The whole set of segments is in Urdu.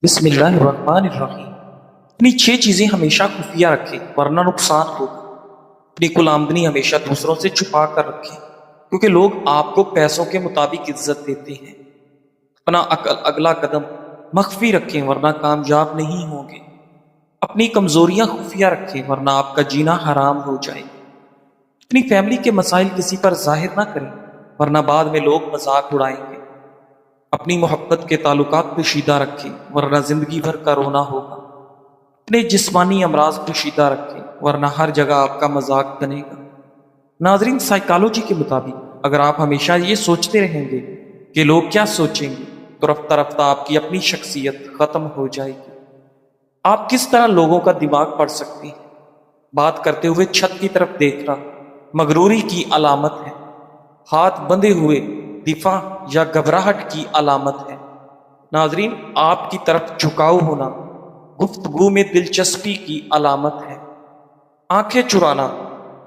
بسم اللہ الرحمن الرحیم۔ اپنی 6 چیزیں ہمیشہ خفیہ رکھیں ورنہ نقصان ہوگا۔ اپنی کل آمدنی ہمیشہ دوسروں سے چھپا کر رکھیں کیونکہ لوگ آپ کو پیسوں کے مطابق عزت دیتے ہیں۔ اپنا اگلا قدم مخفی رکھیں ورنہ کامیاب نہیں ہوں گے۔ اپنی کمزوریاں خفیہ رکھیں ورنہ آپ کا جینا حرام ہو جائے گا۔ اپنی فیملی کے مسائل کسی پر ظاہر نہ کریں ورنہ بعد میں لوگ مذاق اڑائیں گے۔ اپنی محبت کے تعلقات پوشیدہ رکھیں ورنہ زندگی بھر کا رونا ہوگا۔ اپنے جسمانی امراض پوشیدہ رکھیں ورنہ ہر جگہ آپ کا مذاق بنے گا۔ ناظرین، سائیکالوجی کے مطابق اگر آپ ہمیشہ یہ سوچتے رہیں گے کہ لوگ کیا سوچیں گے تو رفتہ رفتہ آپ کی اپنی شخصیت ختم ہو جائے گی۔ آپ کس طرح لوگوں کا دماغ پڑھ سکتے ہیں؟ بات کرتے ہوئے چھت کی طرف دیکھنا مغروری کی علامت ہے۔ ہاتھ بندھے ہوئے دفاع یا گھبراہٹ کی علامت ہے۔ ناظرین، آپ کی طرف جھکاؤ ہونا گفتگو میں دلچسپی کی علامت ہے۔ آنکھیں چرانا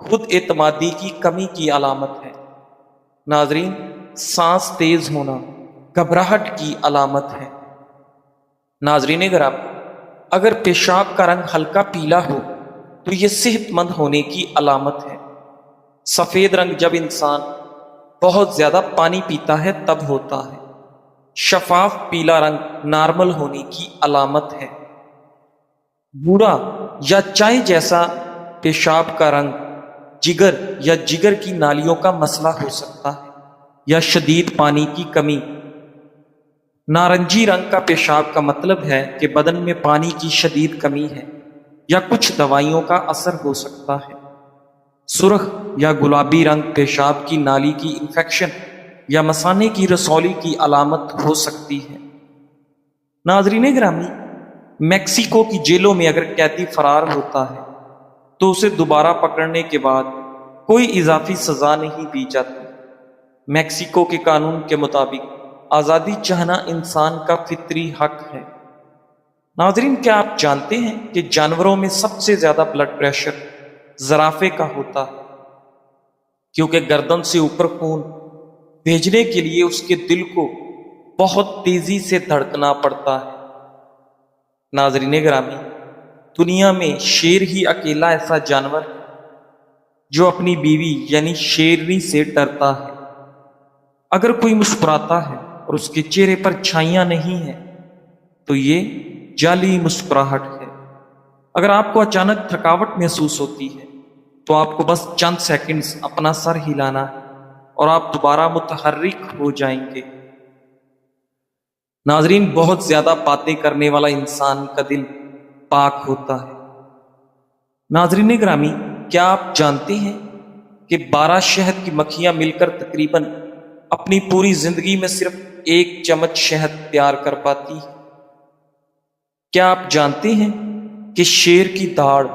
خود اعتمادی کی کمی کی علامت ہے۔ ناظرین، سانس تیز ہونا گھبراہٹ کی علامت ہے۔ ناظرین گرامی، اگر پیشاب کا رنگ ہلکا پیلا ہو تو یہ صحت مند ہونے کی علامت ہے۔ سفید رنگ جب انسان بہت زیادہ پانی پیتا ہے تب ہوتا ہے۔ شفاف پیلا رنگ نارمل ہونے کی علامت ہے۔ بھورا یا چائے جیسا پیشاب کا رنگ جگر یا جگر کی نالیوں کا مسئلہ ہو سکتا ہے یا شدید پانی کی کمی۔ نارنجی رنگ کا پیشاب کا مطلب ہے کہ بدن میں پانی کی شدید کمی ہے یا کچھ دوائیوں کا اثر ہو سکتا ہے۔ سرخ یا گلابی رنگ پیشاب کی نالی کی انفیکشن یا مثانے کی رسولی کی علامت ہو سکتی ہے۔ ناظرین گرامی، میکسیکو کی جیلوں میں اگر قیدی فرار ہوتا ہے تو اسے دوبارہ پکڑنے کے بعد کوئی اضافی سزا نہیں دی جاتی۔ میکسیکو کے قانون کے مطابق آزادی چاہنا انسان کا فطری حق ہے۔ ناظرین، کیا آپ جانتے ہیں کہ جانوروں میں سب سے زیادہ بلڈ پریشر زرافے کا ہوتا ہے کیونکہ گردن سے اوپر خون بھیجنے کے لیے اس کے دل کو بہت تیزی سے دھڑکنا پڑتا ہے۔ ناظرین گرامی، دنیا میں شیر ہی اکیلا ایسا جانور ہے جو اپنی بیوی یعنی شیرنی سے ڈرتا ہے۔ اگر کوئی مسکراتا ہے اور اس کے چہرے پر چھائیاں نہیں ہیں تو یہ جعلی مسکراہٹ ہے۔ اگر آپ کو اچانک تھکاوٹ محسوس ہوتی ہے تو آپ کو بس چند سیکنڈز اپنا سر ہلانا ہے اور آپ دوبارہ متحرک ہو جائیں گے۔ ناظرین، بہت زیادہ باتیں کرنے والا انسان کا دل پاک ہوتا ہے۔ ناظرین گرامی، کیا آپ جانتے ہیں کہ 12 شہد کی مکھیاں مل کر تقریباً اپنی پوری زندگی میں صرف 1 چمچ شہد تیار کر پاتی ہے؟ کیا آپ جانتے ہیں کہ شیر کی داڑھ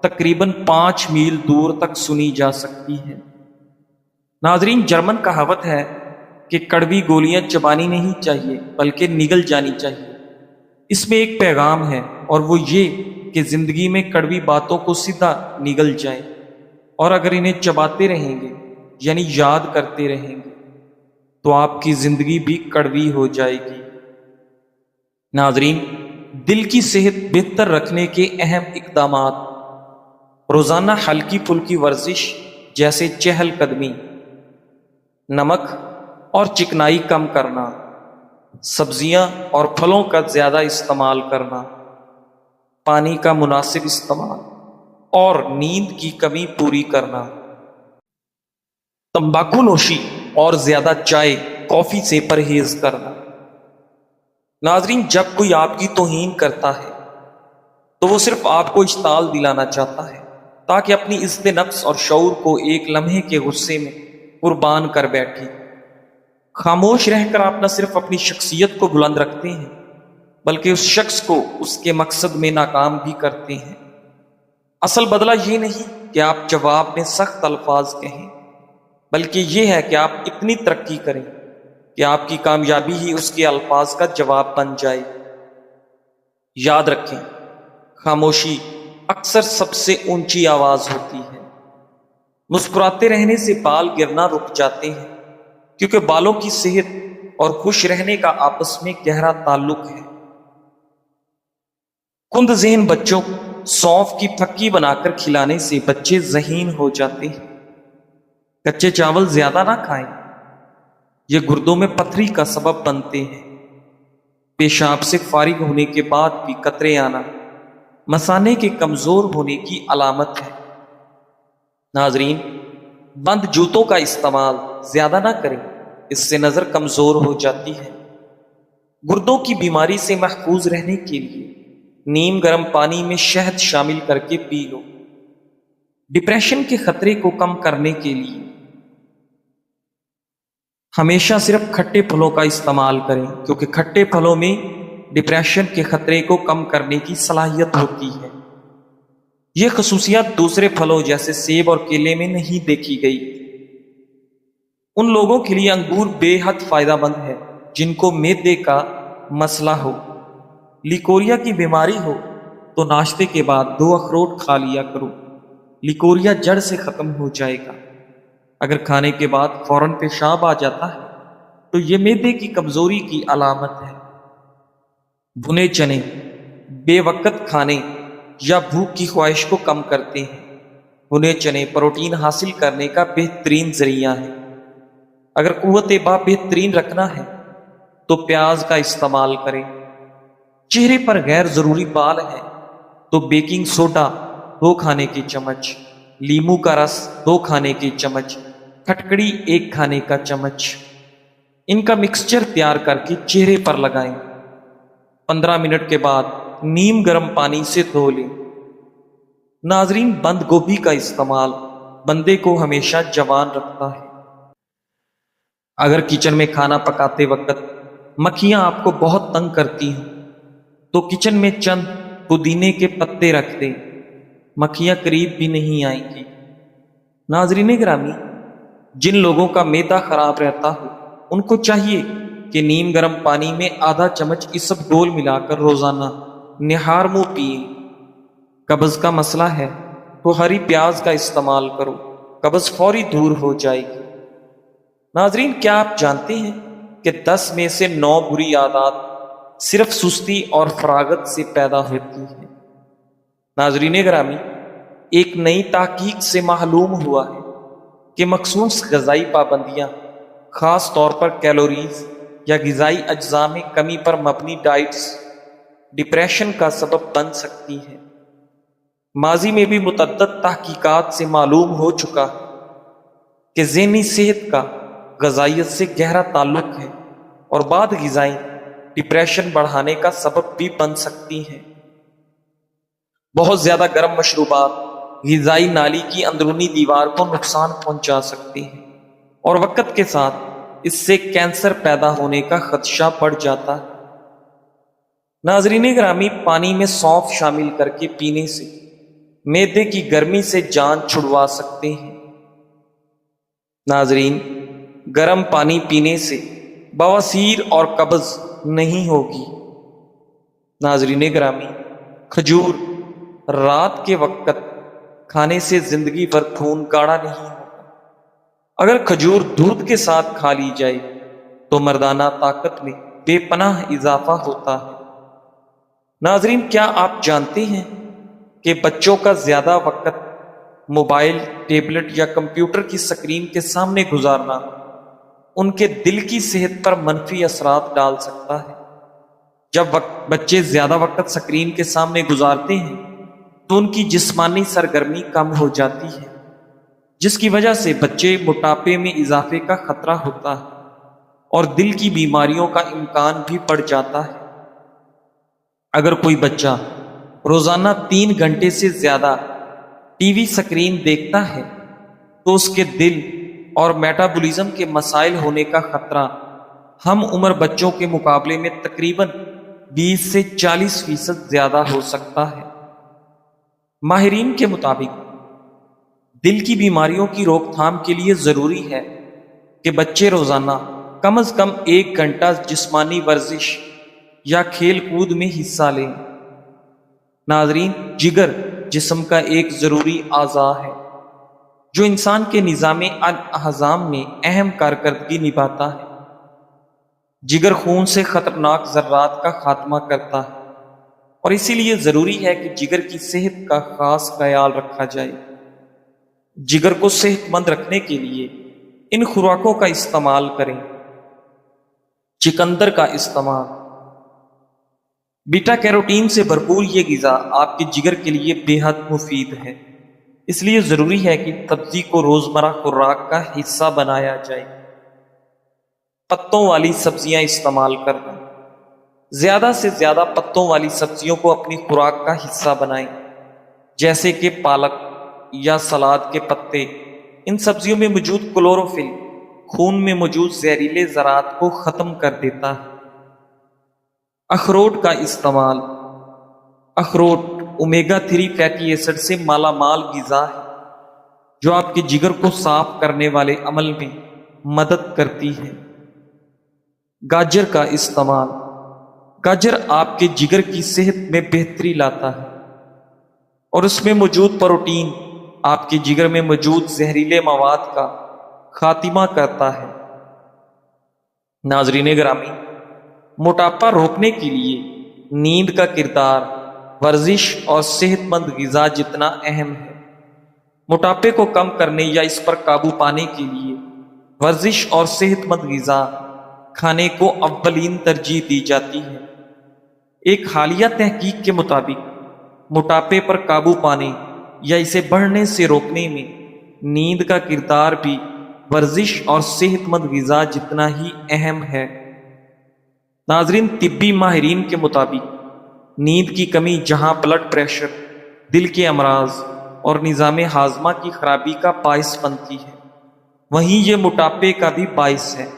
تقریباً 5 میل دور تک سنی جا سکتی ہے؟ ناظرین، جرمن کہاوت ہے کہ کڑوی گولیاں چبانی نہیں چاہیے بلکہ نگل جانی چاہیے۔ اس میں ایک پیغام ہے اور وہ یہ کہ زندگی میں کڑوی باتوں کو سیدھا نگل جائیں، اور اگر انہیں چباتے رہیں گے یعنی یاد کرتے رہیں گے تو آپ کی زندگی بھی کڑوی ہو جائے گی۔ ناظرین، دل کی صحت بہتر رکھنے کے اہم اقدامات: روزانہ ہلکی پھلکی ورزش جیسے چہل قدمی، نمک اور چکنائی کم کرنا، سبزیاں اور پھلوں کا زیادہ استعمال کرنا، پانی کا مناسب استعمال اور نیند کی کمی پوری کرنا، تمباکو نوشی اور زیادہ چائے کافی سے پرہیز کرنا۔ ناظرین، جب کوئی آپ کی توہین کرتا ہے تو وہ صرف آپ کو اشتعال دلانا چاہتا ہے تاکہ اپنی عزت نفس اور شعور کو ایک لمحے کے غصے میں قربان کر بیٹھے۔ خاموش رہ کر آپ نہ صرف اپنی شخصیت کو بلند رکھتے ہیں بلکہ اس شخص کو اس کے مقصد میں ناکام بھی کرتے ہیں۔ اصل بدلہ یہ نہیں کہ آپ جواب میں سخت الفاظ کہیں، بلکہ یہ ہے کہ آپ اتنی ترقی کریں کہ آپ کی کامیابی ہی اس کے الفاظ کا جواب بن جائے۔ یاد رکھیں، خاموشی اکثر سب سے اونچی آواز ہوتی ہے۔ مسکراتے رہنے سے بال گرنا رک جاتے ہیں کیونکہ بالوں کی صحت اور خوش رہنے کا آپس میں گہرا تعلق ہے۔ کند ذہن بچوں کو سونف کی پھکی بنا کر کھلانے سے بچے ذہین ہو جاتے ہیں۔ کچے چاول زیادہ نہ کھائیں، یہ گردوں میں پتھری کا سبب بنتے ہیں۔ پیشاب سے فارغ ہونے کے بعد بھی قطرے آنا مثانے کے کمزور ہونے کی علامت ہے۔ ناظرین، بند جوتوں کا استعمال زیادہ نہ کریں، اس سے نظر کمزور ہو جاتی ہے۔ گردوں کی بیماری سے محفوظ رہنے کے لیے نیم گرم پانی میں شہد شامل کر کے پی لو۔ ڈپریشن کے خطرے کو کم کرنے کے لیے ہمیشہ صرف کھٹے پھلوں کا استعمال کریں، کیونکہ کھٹے پھلوں میں ڈپریشن کے خطرے کو کم کرنے کی صلاحیت ہوتی ہے۔ یہ خصوصیات دوسرے پھلوں جیسے سیب اور کیلے میں نہیں دیکھی گئی۔ ان لوگوں کے لیے انگور بے حد فائدہ مند ہے جن کو معدے کا مسئلہ ہو، لیکوریا کی بیماری ہو تو ناشتے کے بعد 2 اخروٹ کھا لیا کرو، لیکوریا جڑ سے ختم ہو جائے گا۔ اگر کھانے کے بعد فوراً پیشاب آ جاتا ہے تو یہ معدے کی کمزوری کی علامت ہے۔ بھنے چنے بے وقت کھانے یا بھوک کی خواہش کو کم کرتے ہیں۔ بھنے چنے پروٹین حاصل کرنے کا بہترین ذریعہ ہے۔ اگر قوت بہ بہترین رکھنا ہے تو پیاز کا استعمال کریں۔ چہرے پر غیر ضروری بال ہے تو بیکنگ سوڈا 2 کھانے کے چمچ، لیمو کا رس 2 کھانے کے چمچ، کھٹکڑی 1 کھانے کا چمچ، ان کا مکسچر تیار کر کے چہرے پر لگائیں۔ 15 منٹ کے بعد نیم گرم پانی سے دھو لیں۔ ناظرین، بند گوبھی کا استعمال بندے کو ہمیشہ جوان رکھتا ہے۔ اگر کچن میں کھانا پکاتے وقت مکھیاں آپ کو بہت تنگ کرتی ہیں تو کچن میں چند پودینے کے پتے رکھ دیں، مکھیاں قریب بھی نہیں آئیں گی۔ ناظرین گرامی، جن لوگوں کا معدہ خراب رہتا ہو ان کو چاہیے کہ نیم گرم پانی میں آدھا چمچ اسبگول ملا کر روزانہ نہار منہ پئیں۔ قبض کا مسئلہ ہے تو ہری پیاز کا استعمال کرو، قبض فوری دور ہو جائے گی۔ ناظرین، کیا آپ جانتے ہیں کہ 10 میں سے 9 بری عادات صرف سستی اور فراغت سے پیدا ہوتی ہیں؟ ناظرین گرامی، ایک نئی تحقیق سے معلوم ہوا ہے کہ مخصوص غذائی پابندیاں، خاص طور پر کیلوریز یا غذائی اجزاء میں کمی پر مبنی ڈائٹس، ڈپریشن کا سبب بن سکتی ہیں۔ ماضی میں بھی متعدد تحقیقات سے معلوم ہو چکا ہے کہ ذہنی صحت کا غذائیت سے گہرا تعلق ہے اور بعض غذائیں ڈپریشن بڑھانے کا سبب بھی بن سکتی ہیں۔ بہت زیادہ گرم مشروبات غذائی نالی کی اندرونی دیوار کو نقصان پہنچا سکتے ہیں اور وقت کے ساتھ اس سے کینسر پیدا ہونے کا خدشہ بڑھ جاتا ہے۔ ناظرین گرامی، پانی میں سونف شامل کر کے پینے سے معدے کی گرمی سے جان چھڑوا سکتے ہیں۔ ناظرین، گرم پانی پینے سے بواسیر اور قبض نہیں ہوگی۔ ناظرین گرامی، کھجور رات کے وقت کھانے سے زندگی بھر خون گاڑھا نہیں ہوگا۔ اگر کھجور دودھ کے ساتھ کھا لی جائے تو مردانہ طاقت میں بے پناہ اضافہ ہوتا ہے۔ ناظرین، کیا آپ جانتے ہیں کہ بچوں کا زیادہ وقت موبائل، ٹیبلٹ یا کمپیوٹر کی سکرین کے سامنے گزارنا ان کے دل کی صحت پر منفی اثرات ڈال سکتا ہے؟ جب بچے زیادہ وقت سکرین کے سامنے گزارتے ہیں تو ان کی جسمانی سرگرمی کم ہو جاتی ہے، جس کی وجہ سے بچے موٹاپے میں اضافے کا خطرہ ہوتا ہے اور دل کی بیماریوں کا امکان بھی بڑھ جاتا ہے۔ اگر کوئی بچہ روزانہ 3 گھنٹے سے زیادہ ٹی وی سکرین دیکھتا ہے تو اس کے دل اور میٹابولزم کے مسائل ہونے کا خطرہ ہم عمر بچوں کے مقابلے میں تقریباً 20 سے 40% زیادہ ہو سکتا ہے۔ ماہرین کے مطابق دل کی بیماریوں کی روک تھام کے لیے ضروری ہے کہ بچے روزانہ کم از کم 1 گھنٹہ جسمانی ورزش یا کھیل کود میں حصہ لیں۔ ناظرین، جگر جسم کا ایک ضروری اعضاء ہے جو انسان کے نظام الاعضام میں اہم کارکردگی نبھاتا ہے۔ جگر خون سے خطرناک ذرات کا خاتمہ کرتا ہے اور اسی لیے ضروری ہے کہ جگر کی صحت کا خاص خیال رکھا جائے۔ جگر کو صحت مند رکھنے کے لیے ان خوراکوں کا استعمال کریں۔ چقندر کا استعمال۔ بیٹا کیروٹین سے بھرپور یہ غذا آپ کے جگر کے لیے بے حد مفید ہے، اس لیے ضروری ہے کہ سبزی کو روزمرہ خوراک کا حصہ بنایا جائے۔ پتوں والی سبزیاں استعمال کرنا۔ زیادہ سے زیادہ پتوں والی سبزیوں کو اپنی خوراک کا حصہ بنائیں، جیسے کہ پالک یا سلاد کے پتے۔ ان سبزیوں میں موجود کلوروفل خون میں موجود زہریلے ذرات کو ختم کر دیتا ہے۔ اخروٹ کا استعمال۔ اخروٹ اومیگا 3 فیٹی ایسڈ سے مالا مال غذا ہے جو آپ کے جگر کو صاف کرنے والے عمل میں مدد کرتی ہے۔ گاجر کا استعمال۔ گاجر آپ کے جگر کی صحت میں بہتری لاتا ہے اور اس میں موجود پروٹین آپ کے جگر میں موجود زہریلے مواد کا خاتمہ کرتا ہے۔ ناظرین گرامی، موٹاپا روکنے کے لیے نیند کا کردار ورزش اور صحت مند غذا جتنا اہم ہے۔ موٹاپے کو کم کرنے یا اس پر قابو پانے کے لیے ورزش اور صحت مند غذا کھانے کو اولین ترجیح دی جاتی ہے۔ ایک حالیہ تحقیق کے مطابق موٹاپے پر قابو پانے یا اسے بڑھنے سے روکنے میں نیند کا کردار بھی ورزش اور صحت مند غذا جتنا ہی اہم ہے۔ ناظرین، طبی ماہرین کے مطابق نیند کی کمی جہاں بلڈ پریشر، دل کے امراض اور نظام ہاضمہ کی خرابی کا باعث بنتی ہے، وہیں یہ موٹاپے کا بھی باعث ہے۔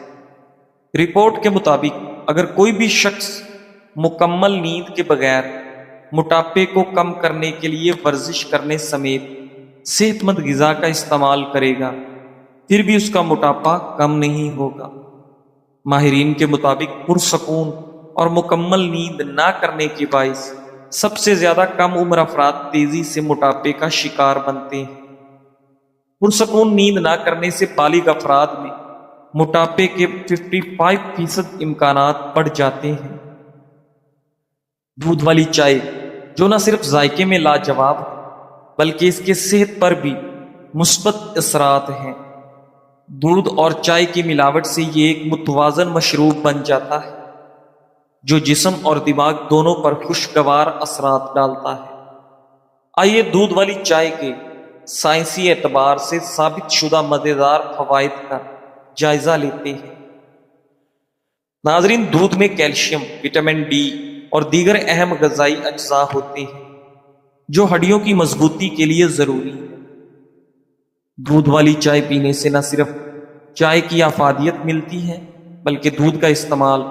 رپورٹ کے مطابق اگر کوئی بھی شخص مکمل نیند کے بغیر موٹاپے کو کم کرنے کے لیے ورزش کرنے سمیت صحت مند غذا کا استعمال کرے گا، پھر بھی اس کا موٹاپا کم نہیں ہوگا۔ ماہرین کے مطابق پرسکون اور مکمل نیند نہ کرنے کے باعث سب سے زیادہ کم عمر افراد تیزی سے موٹاپے کا شکار بنتے ہیں۔ پرسکون نیند نہ کرنے سے بالغ افراد میں موٹاپے کے 55% امکانات بڑھ جاتے ہیں۔ دودھ والی چائے، جو نہ صرف ذائقے میں لاجواب ہے بلکہ اس کے صحت پر بھی مثبت اثرات ہیں۔ دودھ اور چائے کی ملاوٹ سے یہ ایک متوازن مشروب بن جاتا ہے جو جسم اور دماغ دونوں پر خوشگوار اثرات ڈالتا ہے۔ آئیے دودھ والی چائے کے سائنسی اعتبار سے ثابت شدہ مزیدار فوائد کا جائزہ لیتے ہیں۔ ناظرین، دودھ میں کیلشیم، وٹامن ڈی اور دیگر اہم غذائی اجزاء ہوتے ہیں جو ہڈیوں کی مضبوطی کے لیے ضروری ہے۔ دودھ والی چائے پینے سے نہ صرف چائے کی افادیت ملتی ہے بلکہ دودھ کا استعمال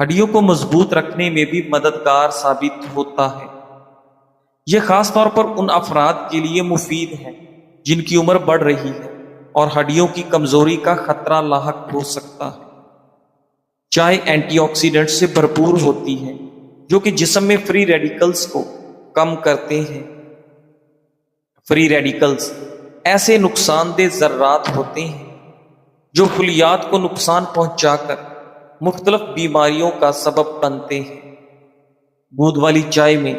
ہڈیوں کو مضبوط رکھنے میں بھی مددگار ثابت ہوتا ہے۔ یہ خاص طور پر ان افراد کے لیے مفید ہے جن کی عمر بڑھ رہی ہے اور ہڈیوں کی کمزوری کا خطرہ لاحق ہو سکتا ہے۔ چائے اینٹی آکسیڈنٹ سے بھرپور ہوتی ہے جو کہ جسم میں فری ریڈیکلز کو کم کرتے ہیں۔ فری ریڈیکلز ایسے نقصان دہ ذرات ہوتے ہیں جو خلیات کو نقصان پہنچا کر مختلف بیماریوں کا سبب بنتے ہیں۔ دودھ والی چائے میں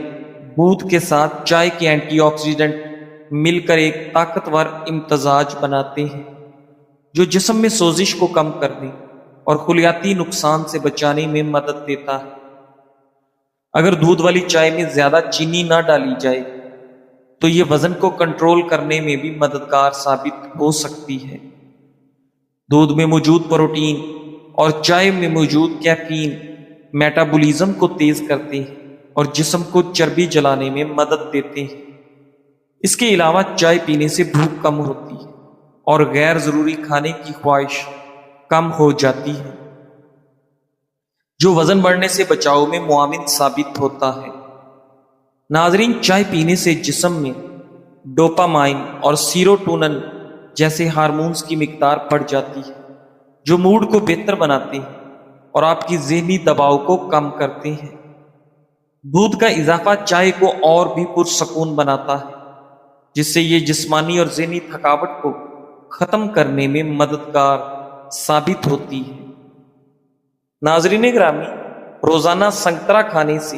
دودھ کے ساتھ چائے کے اینٹی آکسیڈنٹ مل کر ایک طاقتور امتزاج بناتے ہیں جو جسم میں سوزش کو کم کرنے اور خلیاتی نقصان سے بچانے میں مدد دیتا ہے۔ اگر دودھ والی چائے میں زیادہ چینی نہ ڈالی جائے تو یہ وزن کو کنٹرول کرنے میں بھی مددگار ثابت ہو سکتی ہے۔ دودھ میں موجود پروٹین اور چائے میں موجود کیفین میٹابولزم کو تیز کرتے ہیں اور جسم کو چربی جلانے میں مدد دیتے ہیں۔ اس کے علاوہ چائے پینے سے بھوک کم ہوتی ہے اور غیر ضروری کھانے کی خواہش کم ہو جاتی ہے جو وزن بڑھنے سے بچاؤ میں معاون ثابت ہوتا ہے۔ ناظرین، چائے پینے سے جسم میں ڈوپامائن اور سیروٹونن جیسے ہارمونز کی مقدار بڑھ جاتی ہے جو موڈ کو بہتر بناتے ہیں اور آپ کی ذہنی دباؤ کو کم کرتے ہیں۔ دودھ کا اضافہ چائے کو اور بھی پرسکون بناتا ہے جس سے یہ جسمانی اور ذہنی تھکاوٹ کو ختم کرنے میں مددگار ثابت ہوتی ہے۔ ناظرین گرامی، روزانہ سنگترا کھانے سے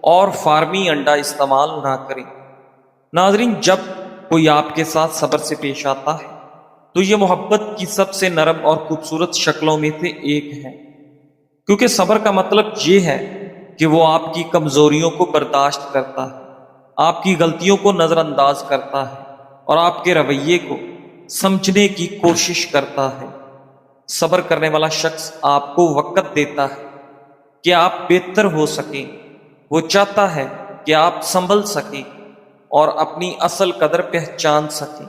اور فارمی انڈا استعمال نہ کریں۔ ناظرین، جب کوئی آپ کے ساتھ صبر سے پیش آتا ہے تو یہ محبت کی سب سے نرم اور خوبصورت شکلوں میں سے ایک ہے، کیونکہ صبر کا مطلب یہ ہے کہ وہ آپ کی کمزوریوں کو برداشت کرتا ہے، آپ کی غلطیوں کو نظر انداز کرتا ہے اور آپ کے رویے کو سمجھنے کی کوشش کرتا ہے۔ صبر کرنے والا شخص آپ کو وقت دیتا ہے کہ آپ بہتر ہو سکیں، وہ چاہتا ہے کہ آپ سنبھل سکیں اور اپنی اصل قدر پہچان سکیں۔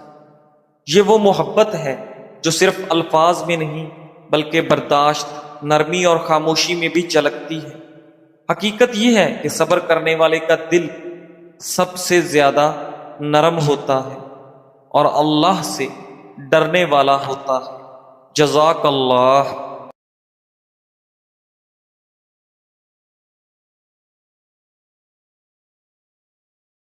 یہ وہ محبت ہے جو صرف الفاظ میں نہیں بلکہ برداشت، نرمی اور خاموشی میں بھی جھلکتی ہے۔ حقیقت یہ ہے کہ صبر کرنے والے کا دل سب سے زیادہ نرم ہوتا ہے اور اللہ سے ڈرنے والا ہوتا ہے۔ جزاک اللہ۔